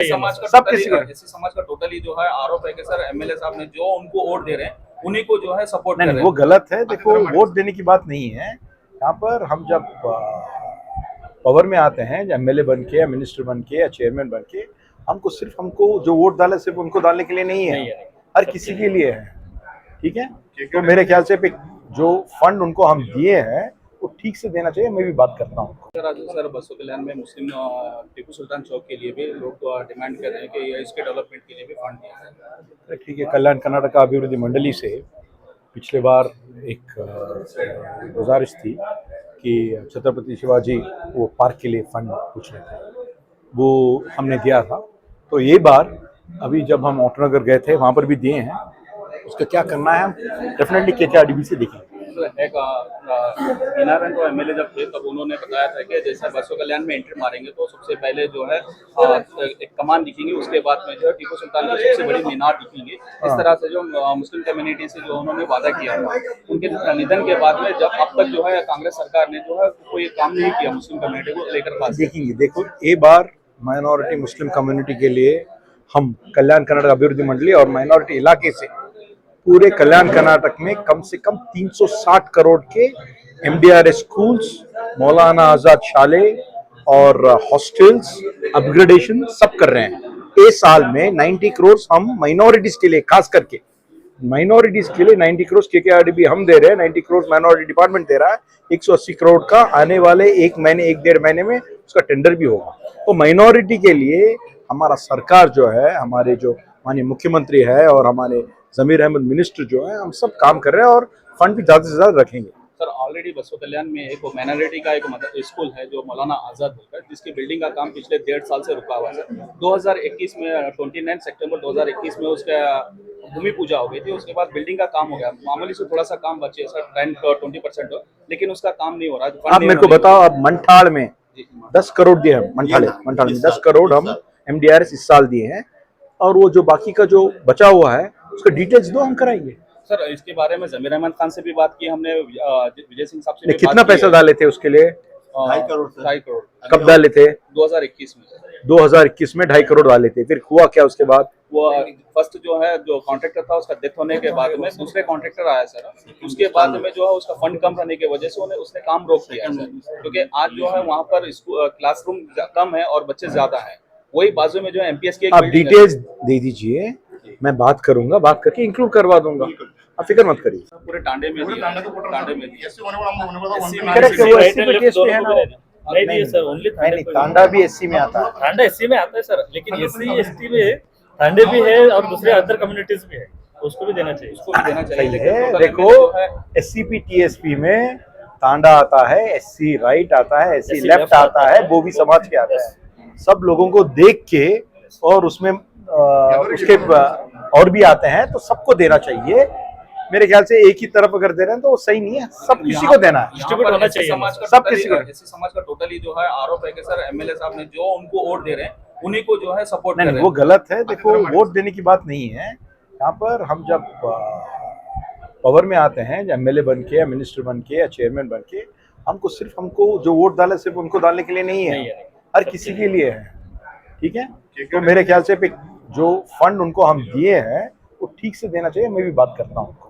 समाज का सब किसी का एससी समाज का टोटली जो है आरोप है कि सर एमएलए साहब ने जो उनको वोट दे रहे हैं उन्हीं को जो है सपोर्ट कर नहीं, रहे वो हैं। गलत है। देखो, वोट देने की बात नहीं है यहाँ पर। हम जब पावर में आते हैं, एमएलए बन के या मिनिस्टर बन के या चेयरमैन बन के, हमको जो वोट डाले सिर्फ उनको डालने के लिए नहीं है, हर किसी के लिए है। ठीक है, तो मेरे ख्याल से जो फंड उनको हम दिए हैं वो ठीक से देना चाहिए। मैं भी बात करता हूँ। सर आज सर बसों कल्याण में मुस्लिम टीपू सुल्तान चौक के लिए भी लोग डिमांड कर रहे हैं कि इसके डेवलपमेंट के लिए भी फंड दिया जाए। ठीक है, कल्याण कर्नाटक अभिवृद्धि मंडली से पिछले बार एक गुजारिश थी कि छत्रपति शिवाजी वो पार्क के लिए फंड पूछ रहे थे, वो हमने दिया था। तो ये बार अभी जब हम औटनगर गए थे वहाँ पर भी दिए हैं। उसका क्या करना है हम डेफिनेटली KKRDB से देखेंगे। एक मीनारन तो एमएलए जब थे तब उन्होंने बताया था कि जैसे बसों कल्याण में एंट्री मारेंगे तो सबसे पहले जो है एक कमान दिखेंगी, उसके बाद में जो है टीपू सुल्तान की सबसे बड़ी मीनार दिखेंगी। इस तरह से जो मुस्लिम कम्युनिटी से जो उन्होंने वादा किया था, उनके निधन के बाद में जब अब तक जो है कांग्रेस सरकार ने जो है कोई काम नहीं किया मुस्लिम कम्युनिटी को लेकर। खास देखेंगे, देखो ये बार माइनॉरिटी मुस्लिम कम्युनिटी के लिए हम कल्याण कर्नाटक अभिवृद्धि मंडली और माइनॉरिटी इलाके से पूरे कल्याण कर्नाटक में कम से कम 360 करोड़ के MDRS स्कूल्स, मौलाना आजाद शाले और हॉस्टल्स अपग्रेडेशन सब कर रहे हैं। इस साल में 90 करोड़ हम माइनॉरिटीज के लिए, खास करके माइनॉरिटीज के लिए 90 करोड़ KKRDB हम दे रहे हैं, 90 करोड़ माइनॉरिटी डिपार्टमेंट दे रहा है। 180 करोड़ का आने वाले एक डेढ़ महीने में उसका टेंडर भी होगा। तो माइनॉरिटी के लिए हमारा सरकार जो है, हमारे जो माननीय मुख्यमंत्री है और हमारे जमीर अहमद मिनिस्टर जो है, हम सब काम कर रहे हैं और फंड भी ज्यादा से ज्यादा रखेंगे। सर ऑलरेडी बसों कल्याण में एक माइनॉरिटी का एक स्कूल है जो मौलाना आजाद होकर, जिसकी बिल्डिंग का काम पिछले 1.5 साल से रुका हुआ है। सर 2021 में 29 सितंबर 2021 में उसका भूमि पूजा हो गई थी। उसके बाद बिल्डिंग का काम हो गया, मामूली से थोड़ा सा काम बचे सर 10-20% हो, लेकिन उसका काम नहीं हो रहा। आप मेरे को बताओ, अब मंठाड़ में 10 करोड़ दिए हैं, मंठाड़ में 10 करोड़ हम MDRS इस साल दिए हैं, और वो जो बाकी का जो बचा हुआ है उसका डिटेल्स दो, हम कराएंगे। सर इसके बारे में जमीर अहमद खान से भी बात की हमने, विजय सिंह साहब से भी कितना पैसा डाले थे उसके लिए? 2.5 करोड़। कब डाले थे? 2021 में। 2021 में 2.5 करोड़ डाले थे। फिर हुआ क्या उसके बाद? वो फर्स्ट जो है जो कॉन्ट्रैक्टर था उसका डेथ होने के बाद में दूसरे कॉन्ट्रैक्टर आया सर। उसके बाद में जो है उसका फंड कम रहने की वजह से उसने काम रोक दिया सर, क्योंकि आज जो है वहाँ पर क्लासरूम कम है और बच्चे ज्यादा हैं। वही बाजू में जो है MPS की एक आप डिटेल्स दे दीजिए, मैं बात करूंगा, बात करके इंक्लूड करवा दूंगा, आप फिक्र मत करिए। पूरे टांडे में दिया, टांडे में करेक्ट, वो SC पे TSP है ना? नहीं दिए सर, ओनली नहीं, तांडा भी SC में आता है। थांडा SC में आता है सर, लेकिन SC ST में थांडे भी है और दूसरे अदर कम्युनिटीज भी है, उसको भी देना चाहिए। उसको भी देना चाहिए। सही है। देखो, SCP TSP में तांडा आता है, SC राइट आता है, SC लेफ्ट आता है, वो भी समाज के आता है। सब लोगों को देख के और उसमें उसके और भी आते हैं, तो सबको देना चाहिए। मेरे ख्याल से एक ही तरफ अगर दे रहे हैं तो वो सही नहीं है, सब किसी को देना है, डिस्ट्रीब्यूट होना चाहिए। सब किसी को। एससी समाज का टोटली जो है आरोप है कि सर एमएलए साहब ने जो उनको वोट दे रहे हैं उन्हीं को जो है सपोर्ट कर रहे हैं। वो गलत है। देखो, वोट देने की बात नहीं है यहाँ पर। हम जब पावर में आते हैं, MLA बन के या मिनिस्टर बन के या चेयरमैन बन के, हमको जो वोट डाले सिर्फ उनको डालने के लिए नहीं है, हर किसी के लिए है। ठीक है, तो मेरे ख्याल से जो फंड उनको हम दिए हैं वो ठीक से देना चाहिए। मैं भी बात करता हूँ।